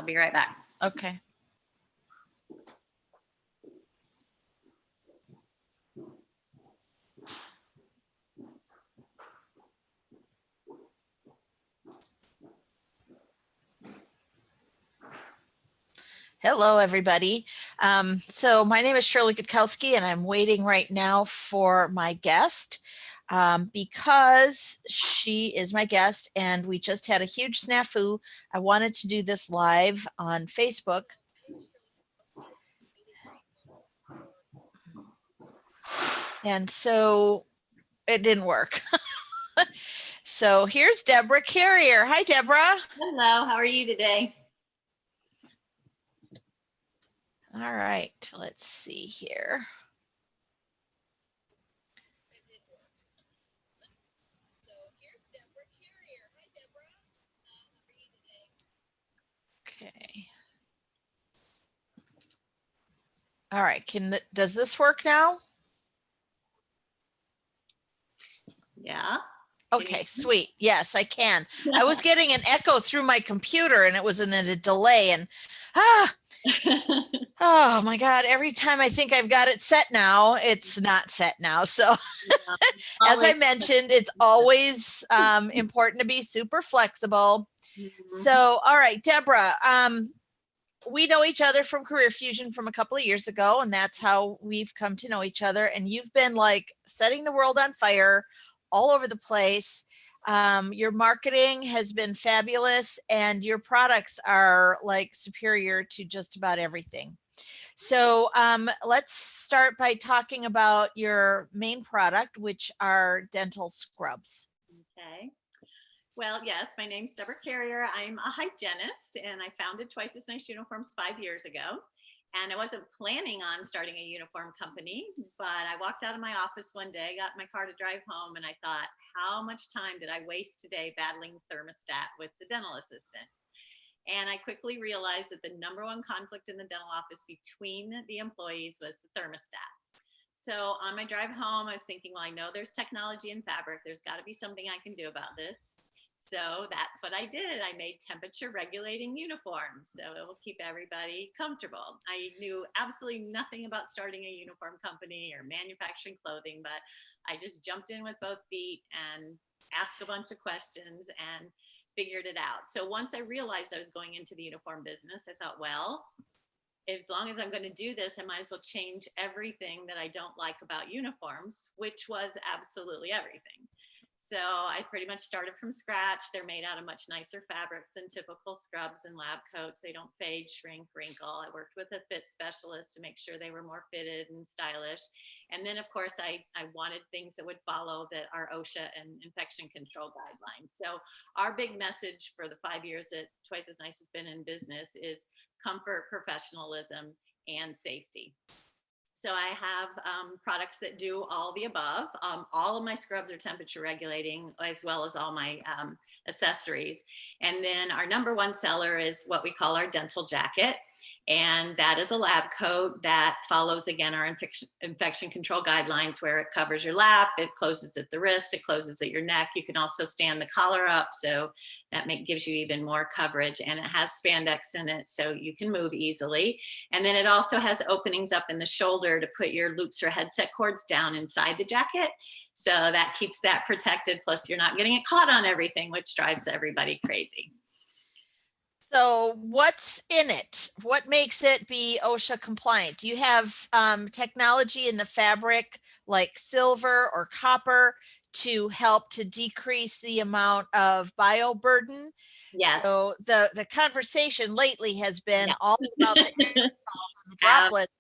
be right back. Okay. Hello, everybody. So my name is Shirley Gutkowski, and I'm waiting right now for my guest because she is my guest, and we just had a huge snafu. I wanted to do this live on Facebook. And so it didn't work. So here's Debora Carrier. Hi, Debora. Hello, how are you today? All right, let's see here. Okay. All right, does this work now? Yeah. Okay, sweet. Yes, I can. I was getting an echo through my computer and it was in a delay, and oh my God, every time I think I've got it set now, it's not set now. So as I mentioned, it's always important to be super flexible. So, all right, Debora, we know each other from Career Fusion from a couple of years ago, and that's how we've come to know each other. And you've been like setting the world on fire all over the place. Your marketing has been fabulous, and your products are like superior to just about everything. So let's start by talking about your main product, which are dental scrubs. Okay. Well, yes, my name's Debora Carrier. I'm a hygienist, and I founded Twice as Nice Uniforms 5 years ago. And I wasn't planning on starting a uniform company, but I walked out of my office one day, got in my car to drive home, and I thought, how much time did I waste today battling thermostat with the dental assistant? And I quickly realized that the #1 conflict in the dental office between the employees was the thermostat. So on my drive home, I was thinking, well, I know there's technology in fabric. There's got to be something I can do about this. So that's what I did. I made temperature regulating uniforms, so it will keep everybody comfortable. I knew absolutely nothing about starting a uniform company or manufacturing clothing, but I just jumped in with both feet and asked a bunch of questions and figured it out. So once I realized I was going into the uniform business, I thought, well, as long as I'm going to do this, I might as well change everything that I don't like about uniforms, which was absolutely everything. So I pretty much started from scratch. They're made out of much nicer fabrics than typical scrubs and lab coats. They don't fade, shrink, wrinkle. I worked with a fit specialist to make sure they were more fitted and stylish. And then, of course, I wanted things that would follow our OSHA and infection control guidelines. So our big message for the 5 years that Twice as Nice has been in business is comfort, professionalism, and safety. So I have products that do all the above. All of my scrubs are temperature regulating, as well as all my accessories. And then our #1 seller is what we call our dental jacket. And that is a lab coat that follows, again, our infection control guidelines, where it covers your lap, it closes at the wrist, it closes at your neck. You can also stand the collar up, so that gives you even more coverage. And it has spandex in it, so you can move easily. And then it also has openings up in the shoulder to put your loops or headset cords down inside the jacket. So that keeps that protected. Plus, you're not getting it caught on everything, which drives everybody crazy. So what's in it? What makes it be OSHA compliant? Do you have technology in the fabric like silver or copper to help to decrease the amount of bioburden? Yes. So the conversation lately has been all about the aerosols and the droplets.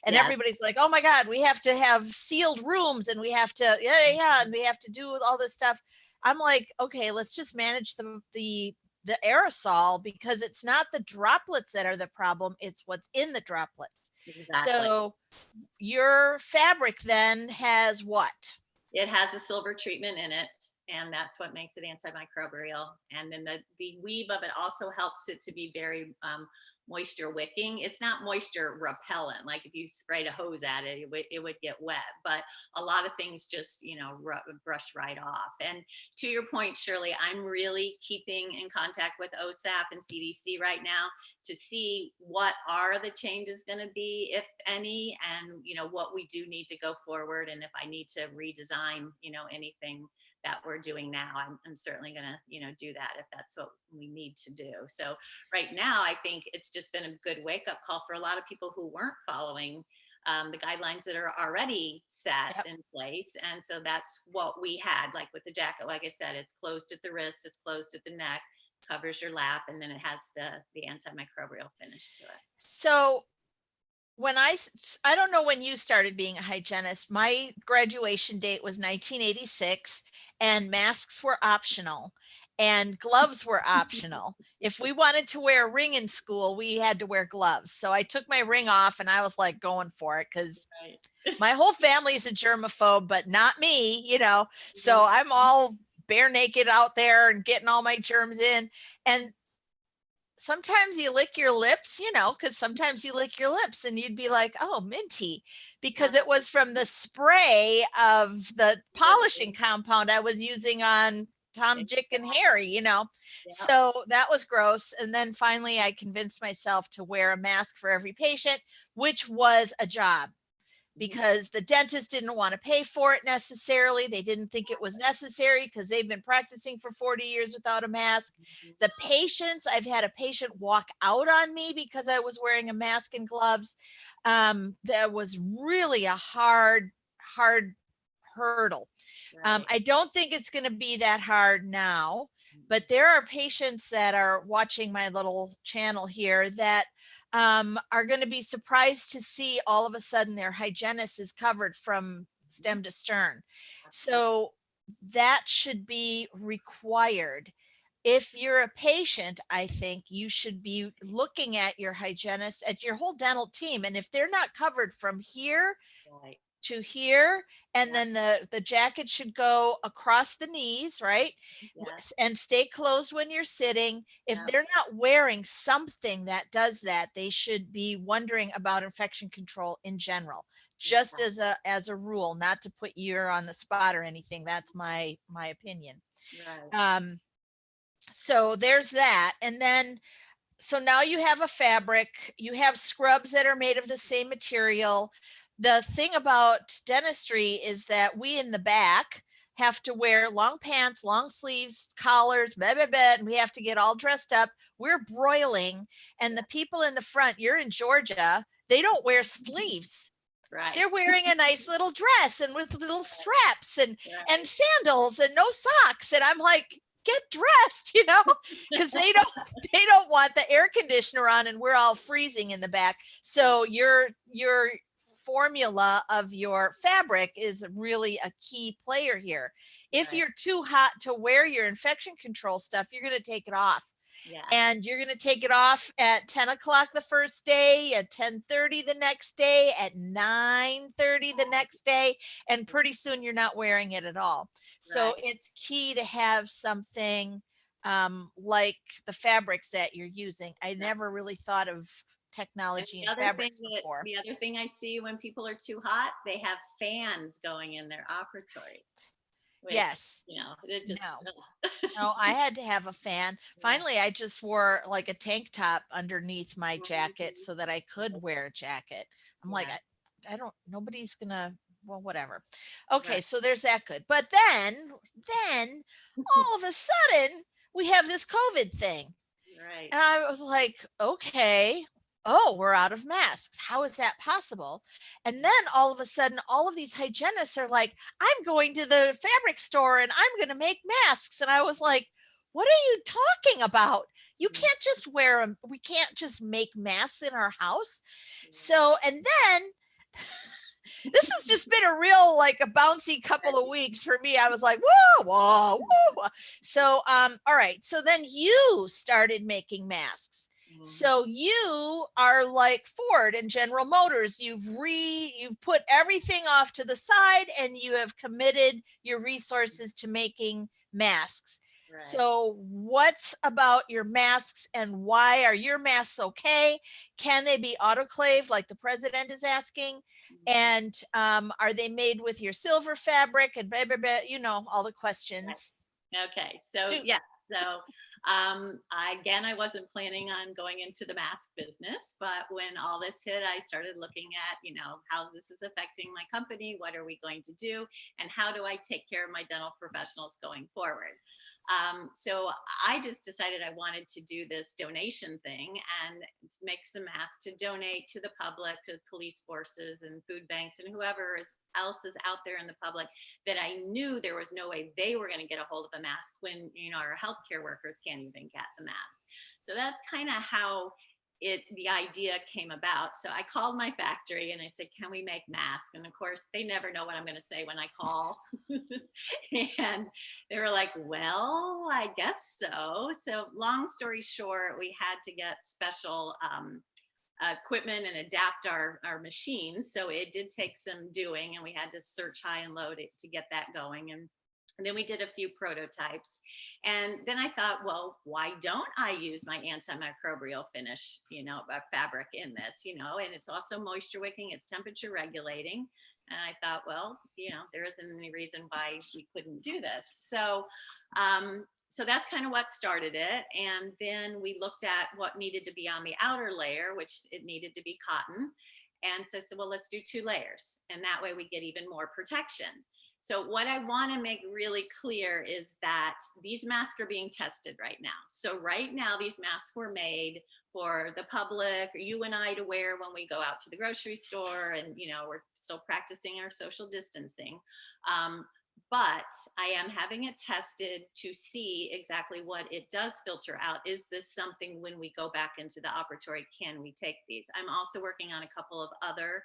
And everybody's like, oh my God, we have to have sealed rooms, and we have to, and we have to do all this stuff. I'm like, okay, let's just manage the aerosol, because it's not the droplets that are the problem, it's what's in the droplets. Exactly. So your fabric then has what? It has a silver treatment in it. and that's what makes it antimicrobial. And then the weave of it also helps it to be very moisture wicking. It's not moisture repellent. Like if you sprayed a hose at it, it would get wet. But a lot of things just, brush right off. And to your point, Shirley, I'm really keeping in contact with OSAP and CDC right now to see what are the changes going to be, if any, and what we do need to go forward, and if I need to redesign anything that we're doing now. I'm certainly going to do that if that's what we need to do. So right now I think it's just been a good wake-up call for a lot of people who weren't following the guidelines that are already set Yep. in place. And so that's what we had, like with the jacket. Like I said, it's closed at the wrist, it's closed at the neck, covers your lap, and then it has the antimicrobial finish to it. So when I don't know when you started being a hygienist. My graduation date was 1986, and masks were optional and gloves were optional. If we wanted to wear a ring in school, we had to wear gloves. So I took my ring off and I was like going for it, because my whole family is a germaphobe, but not me, so I'm all bare naked out there and getting all my germs in. And sometimes you lick your lips, because sometimes you lick your lips and you'd be like, oh, minty, because it was from the spray of the polishing compound I was using on Tom, Dick, and Harry, So that was gross. And then finally I convinced myself to wear a mask for every patient, which was a job, because the dentist didn't want to pay for it necessarily. They didn't think it was necessary because they've been practicing for 40 years without a mask. The patients, I've had a patient walk out on me because I was wearing a mask and gloves. That was really a hard hurdle. Right. I don't think it's going to be that hard now, but there are patients that are watching my little channel here that are going to be surprised to see all of a sudden their hygienist is covered from stem to stern. So that should be required. If you're a patient, I think you should be looking at your hygienist, at your whole dental team. And if they're not covered from here to here, and then the jacket should go across the knees, right? Yes. And stay closed when you're sitting. If they're not wearing something that does that, they should be wondering about infection control in general, just as a rule, not to put you on the spot or anything. That's my opinion. Right. So there's that. And then, so now you have a fabric, you have scrubs that are made of the same material. The thing about dentistry is that we in the back have to wear long pants, long sleeves, collars, and we have to get all dressed up. We're broiling. And the people in the front, you're in Georgia, they don't wear sleeves. Right. They're wearing a nice little dress and with little straps and sandals and no socks. And I'm like, get dressed, because they don't want the air conditioner on and we're all freezing in the back. So your formula of your fabric is really a key player here. If you're too hot to wear your infection control stuff, you're going to take it off. Yeah. And you're going to take it off at 10 o'clock the first day, at 10:30 the next day, at 9:30 the next day, and pretty soon you're not wearing it at all. So it's key to have something like the fabrics that you're using. I never really thought of technology and fabrics before. The other thing I see when people are too hot, they have fans going in their operatories. Which, yes. It just, no, I had to have a fan. Finally, I just wore like a tank top underneath my jacket so that I could wear a jacket. I'm like, I don't, nobody's gonna, well, whatever. Okay. So there's that good. But then all of a sudden we have this COVID thing. Right. And I was like, okay, oh, we're out of masks. How is that possible? And then all of a sudden, all of these hygienists are like, I'm going to the fabric store and I'm going to make masks. And I was like, what are you talking about? You can't just wear them. We can't just make masks in our house. So, and then this has just been a real, like a bouncy couple of weeks for me. I was like, whoa. So, all right. So then you started making masks. So you are like Ford and General Motors. You've put everything off to the side and you have committed your resources to making masks. Right. So what's about your masks and why are your masks okay? Can they be autoclaved like the president is asking? And are they made with your silver fabric and blah, blah, blah, you know, all the questions. Okay, so yes, so I wasn't planning on going into the mask business, but when all this hit, I started looking at, you know, how this is affecting my company. What are we going to do? And how do I take care of my dental professionals going forward? So I just decided I wanted to do this donation thing and make some masks to donate to the public, to police forces and food banks and whoever else is out there in the public that I knew there was no way they were going to get a hold of a mask when, you know, our healthcare workers can't even get the mask. So that's kind of how the idea came about. So I called my factory and I said, can we make masks? And of course, they never know what I'm going to say when I call. And they were like, well, I guess so. So long story short, we had to get special equipment and adapt our machines. So it did take some doing and we had to search high and low to get that going. And then we did a few prototypes. And then I thought, well, why don't I use my antimicrobial finish, you know, fabric in this, you know, and it's also moisture wicking, it's temperature regulating. And I thought, well, you know, there isn't any reason why we couldn't do this. So, so that's kind of what started it. And then we looked at what needed to be on the outer layer, which it needed to be cotton. And so I said, well, let's do 2 layers. And that way we get even more protection. So what I want to make really clear is that these masks are being tested right now. So right now, these masks were made for the public, or you and I to wear when we go out to the grocery store, and you know, we're still practicing our social distancing. But I am having it tested to see exactly what it does filter out. Is this something when we go back into the operatory, can we take these? I'm also working on a couple of other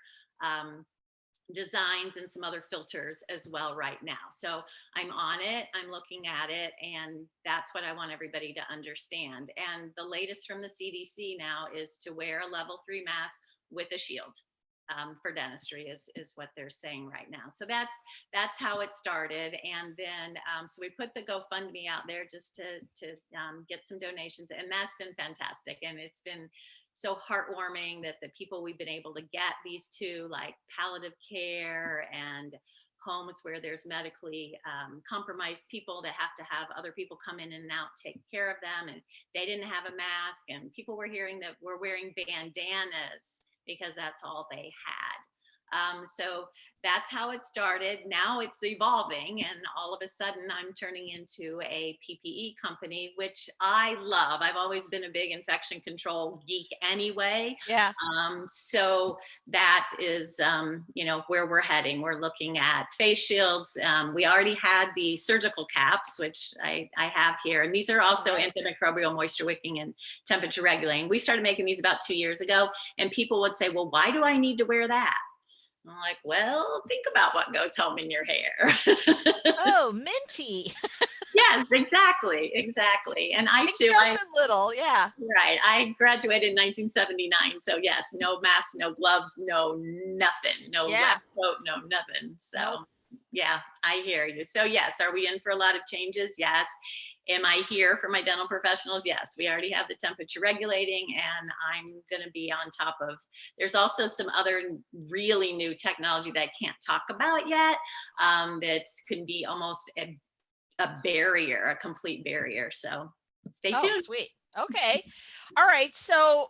designs and some other filters as well right now. So I'm on it, I'm looking at it, and that's what I want everybody to understand. And the latest from the CDC now is to wear a level 3 mask with a shield. For dentistry is what they're saying right now. So that's how it started. And then so we put the GoFundMe out there just to get some donations, and that's been fantastic. And it's been so heartwarming that the people we've been able to get these to, like palliative care and homes where there's medically compromised people that have to have other people come in and out, take care of them, and they didn't have a mask, and people were hearing that we're wearing bandanas because that's all they had. So that's how it started. Now it's evolving, and all of a sudden I'm turning into a PPE company, which I love. I've always been a big infection control geek anyway. Yeah. So that is, you know, where we're heading. We're looking at face shields. We already had the surgical caps, which I have here. And these are also antimicrobial, moisture wicking, and temperature regulating. We started making these about 2 years ago, and people would say, well, why do I need to wear that? I'm like, well, think about what goes home in your hair. Oh, minty. Yes, exactly. And I too, little, yeah. Right. I graduated in 1979. So yes, no mask, no gloves, no nothing, no lab coat, no nothing. So yeah, I hear you. So yes, are we in for a lot of changes? Yes. Am I here for my dental professionals? Yes, we already have the temperature regulating, and I'm going to be on top of, there's also some other really new technology that I can't talk about yet, that could be almost a barrier, a complete barrier. So stay tuned. Oh, sweet. Okay. All right. So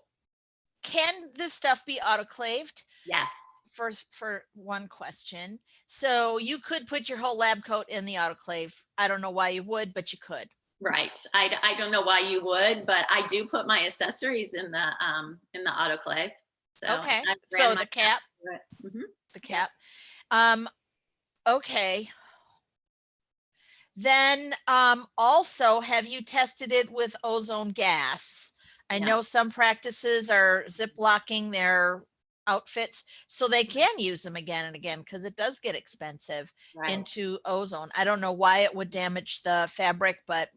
can this stuff be autoclaved? Yes. For one question. So you could put your whole lab coat in the autoclave. I don't know why you would, but you could. Right. I don't know why you would, but I do put my accessories in the autoclave. So okay. So the cap. The cap. Okay. Then also, have you tested it with ozone gas? I know some practices are zip-locking their outfits so they can use them again and again, because it does get expensive into ozone. I don't know why it would damage the fabric, but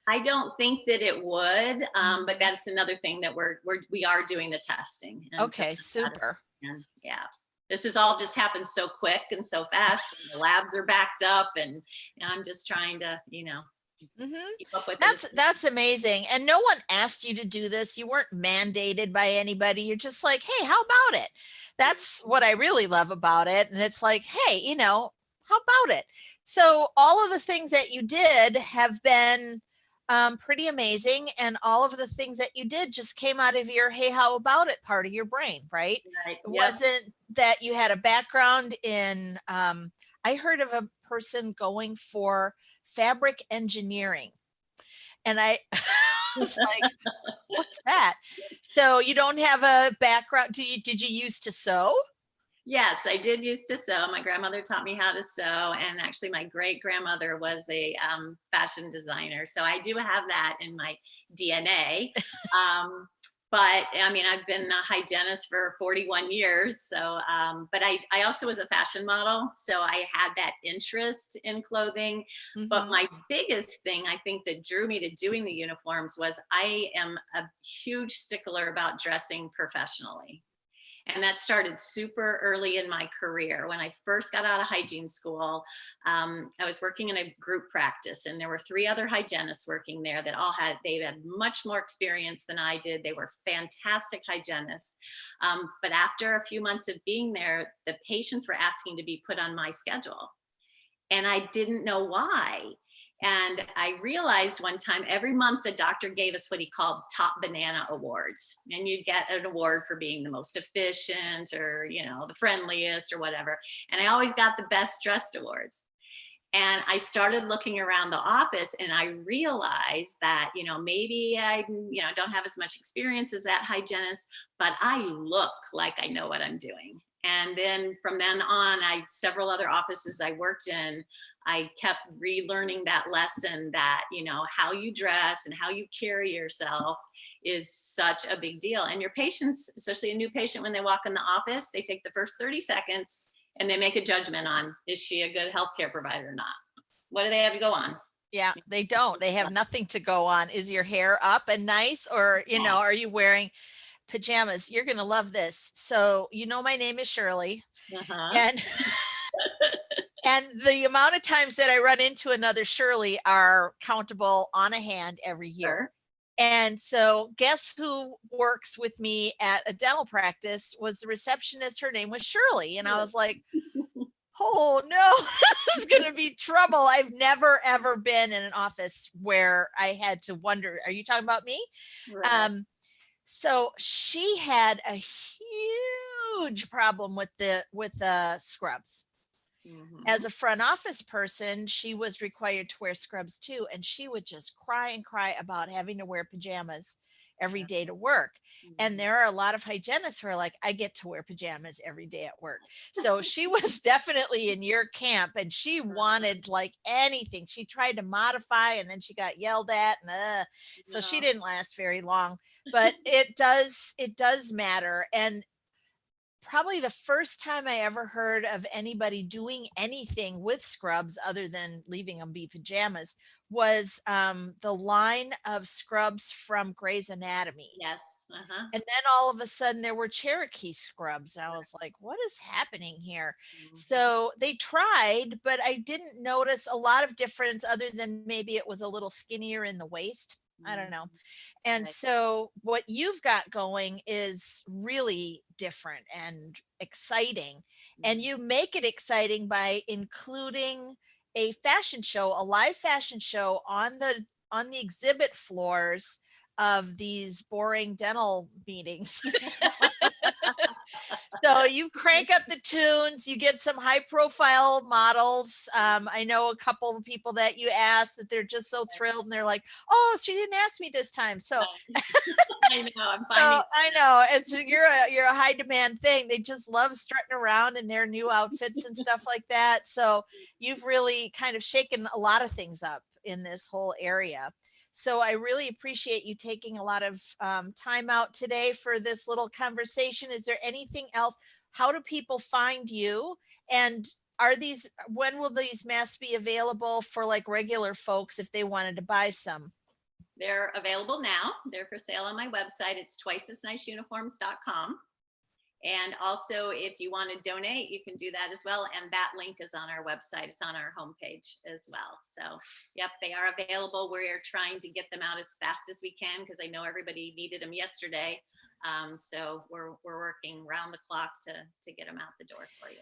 I don't think that it would, but that's another thing that we are doing the testing. And so Okay, super. and yeah, this has all just happened so quick and so fast. And the labs are backed up, and I'm just trying to, Hmm. keep up with it. That's amazing. And no one asked you to do this. You weren't mandated by anybody. You're just like, hey, how about it? That's what I really love about it. And it's like, hey, how about it? So all of the things that you did have been pretty amazing. And all of the things that you did just came out of your, hey, how about it part of your brain, right? Right. It Yep. wasn't that you had a background in, I heard of a person going for fabric engineering. And I was like, what's that? So you don't have a background. Did you used to sew? Yes, I did used to sew. My grandmother taught me how to sew, and actually, my great grandmother was a fashion designer. So I do have that in my DNA. But I mean, I've been a hygienist for 41 years. So, but I also was a fashion model. So I had that interest in clothing. But Hmm. my biggest thing, I think, that drew me to doing the uniforms was I am a huge stickler about dressing professionally. And that started super early in my career. When I first got out of hygiene school, I was working in a group practice, and there were three other hygienists working there that they had much more experience than I did. They were fantastic hygienists. But after a few months of being there, the patients were asking to be put on my schedule. And I didn't know why. And I realized one time every month the doctor gave us what he called top banana awards. And you'd get an award for being the most efficient, or, the friendliest, or whatever. And I always got the best dressed award. And I started looking around the office, and I realized that, maybe I, don't have as much experience as that hygienist, but I look like I know what I'm doing. And then from then on, several other offices I worked in, I kept relearning that lesson that, how you dress and how you carry yourself is such a big deal. And your patients, especially a new patient, when they walk in the office, they take the first 30 seconds and they make a judgment on, is she a good healthcare provider or not? What do they have to go on? Yeah, they don't. They have nothing to go on. Is your hair up and nice, or are you wearing pajamas? You're going to love this. So, my name is Shirley, Uh-huh. and and the amount of times that I run into another Shirley are countable on a hand every year. Sure. And so guess who works with me at a dental practice was the receptionist. Her name was Shirley. And I was like, oh no, this is going to be trouble. I've never, ever been in an office where I had to wonder, are you talking about me? Right. So she had a huge problem with the scrubs. As Mhm. a front office person, she was required to wear scrubs too. And she would just cry and cry about having to wear pajamas every Yeah. day to work. And Mhm. there are a lot of hygienists who are like, I get to wear pajamas every day at work. So she was definitely in your camp, and she wanted like anything. She tried to modify, and then she got yelled at, and so she No. didn't last very long. But it does matter. And probably the first time I ever heard of anybody doing anything with scrubs other than leaving them be pajamas was the line of scrubs from Grey's Anatomy. Yes. Uh-huh. And then all of a sudden there were Cherokee scrubs. And I was like, what is happening here? Mhm. So they tried, but I didn't notice a lot of difference other than maybe it was a little skinnier in the waist. I don't Mhm. know. And Right. so what you've got going is really different and exciting. And Mhm. you make it exciting by including a fashion show, a live fashion show on the exhibit floors of these boring dental meetings. So you crank up the tunes, you get some high profile models. I know a couple of people that you asked that they're just so thrilled, and they're like, oh, she didn't ask me this time. So I know. I'm so finding. I know you're a high demand thing. They just love strutting around in their new outfits and stuff like that. So you've really kind of shaken a lot of things up in this whole area. So I really appreciate you taking a lot of time out today for this little conversation. Is there anything else? How do people find you? And when will these masks be available for like regular folks if they wanted to buy some? They're available now. They're for sale on my website. It's twiceasniceuniforms.com. And also, if you want to donate, you can do that as well. And that link is on our website. It's on our homepage as well. So, yep, they are available. We're trying to get them out as fast as we can because I know everybody needed them yesterday. So we're working round the clock to get them out the door for you.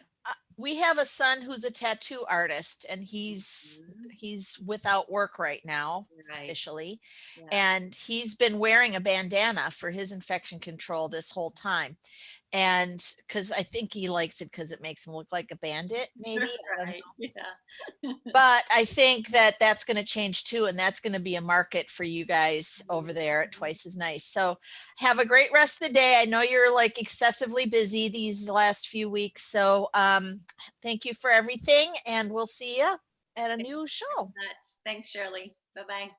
We have a son who's a tattoo artist, and he's without work right now, officially. Yeah. And he's been wearing a bandana for his infection control this whole time. And because I think he likes it because it makes him look like a bandit, maybe. Right. Yeah. But I think that that's going to change too, and that's going to be a market for you guys over there at Twice as Nice. So have a great rest of the day. I know you're like excessively busy these last few weeks, so thank you for everything, and we'll see you at a new show. Thanks, Shirley. Bye-bye.